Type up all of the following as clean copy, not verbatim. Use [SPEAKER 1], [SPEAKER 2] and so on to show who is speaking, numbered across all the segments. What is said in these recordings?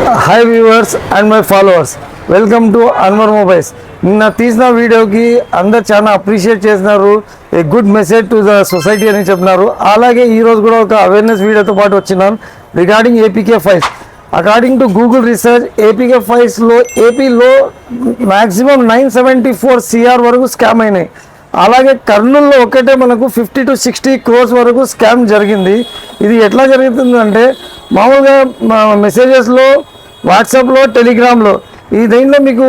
[SPEAKER 1] Hi viewers and my followers, welcome to Anwar Mobiles. నిన్న తీసిన వీడియోకి అందరు చాలా అప్రిషియేట్ చేస్తున్నారు. A good message to the society అని చెప్తున్నారు. అలాగే ఈరోజు కూడా ఒక అవేర్నెస్ వీడియోతో పాటు వచ్చినాను regarding APK files. According to Google research APK ఫైల్స్లో ఏపీలో మ్యాక్సిమం 974 CR వరకు స్కామ్ అయినాయి. అలాగే కర్నూలులో ఒకటే మనకు 50 to 60 crores వరకు స్కామ్ జరిగింది. ఇది ఎట్లా జరుగుతుందంటే మామూలుగా మెసేజెస్లో, వాట్సాప్లో, టెలిగ్రామ్లో ఈ దీంట్లో మీకు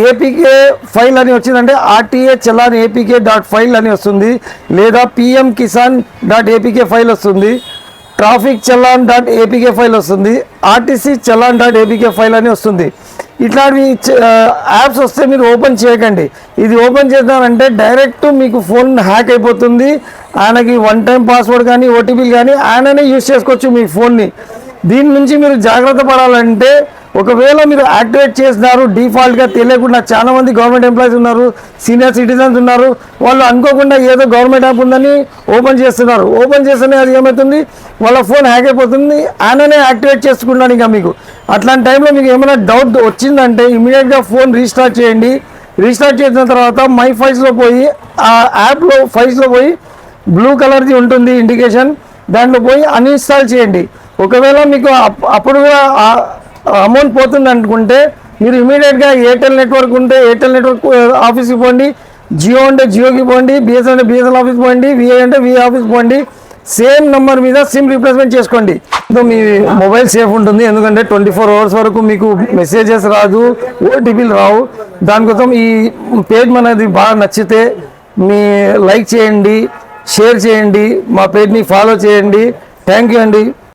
[SPEAKER 1] ఏపీకే ఫైల్ అని వచ్చిందంటే RTA challan APK dot file అని వస్తుంది, లేదా PM Kisan dot APK file వస్తుంది, traffic challan dot APK file వస్తుంది, RTC challan dot APK file అని వస్తుంది. ఇట్లాంటి యాప్స్ వస్తే మీరు ఓపెన్ చేయకండి. ఇది ఓపెన్ చేద్దామంటే డైరెక్ట్ మీకు ఫోన్ హ్యాక్ అయిపోతుంది. ఆయనకి వన్ టైం పాస్వర్డ్ కానీ ఓటీపీలు కానీ ఆయననే యూజ్ చేసుకోవచ్చు మీ ఫోన్ని. దీని నుంచి మీరు జాగ్రత్త పడాలంటే ఒకవేళ మీరు యాక్టివేట్ చేసినారు డిఫాల్ట్గా తెలియకుండా, చాలా మంది గవర్నమెంట్ ఎంప్లాయీస్ ఉన్నారు, సీనియర్ సిటిజన్స్ ఉన్నారు, వాళ్ళు అనుకోకుండా ఏదో గవర్నమెంట్ యాప్ ఉందని ఓపెన్ చేస్తున్నారు. ఓపెన్ చేస్తేనే అది ఏమవుతుంది, వాళ్ళ ఫోన్ హ్యాక్ అయిపోతుంది, ఆయననే యాక్టివేట్ చేసుకున్నాడు. ఇంకా మీకు అట్లాంటి టైంలో మీకు ఏమైనా డౌట్ వచ్చిందంటే ఇమీడియట్గా ఫోన్ రీస్టార్ట్ చేయండి. రీస్టార్ట్ చేసిన తర్వాత మై ఫైల్స్లో పోయి ఆ యాప్లో ఫైల్స్లో పోయి బ్లూ కలర్ది ఉంటుంది ఇండికేషన్, దాంట్లో పోయి అన్ఇన్స్టాల్ చేయండి. ఒకవేళ మీకు అప్పుడు కూడా అమౌంట్ పోతుంది అనుకుంటే మీరు ఇమీడియట్గా ఎయిర్టెల్ నెట్వర్క్ ఉంటే ఎయిర్టెల్ నెట్వర్క్ ఆఫీస్కి పోండి, జియో అంటే జియోకి పోండి, బిఎస్ఎన్ అంటే బిఎస్ఎన్ ఆఫీస్కి పోండి, విఐ అంటే విఐ ఆఫీస్కి పోండి. సేమ్ నెంబర్ మీద సిమ్ రీప్లేస్మెంట్ చేసుకోండి. మీ మొబైల్ సేఫ్ ఉంటుంది. ఎందుకంటే 24 hours వరకు మీకు మెసేజెస్ రాదు, ఓటీపీలు రావు. దానికోసం ఈ పేజ్ మనది బాగా నచ్చితే మీ లైక్ చేయండి, షేర్ చేయండి, మా పేజ్ని ఫాలో చేయండి. థ్యాంక్ యూ అండి.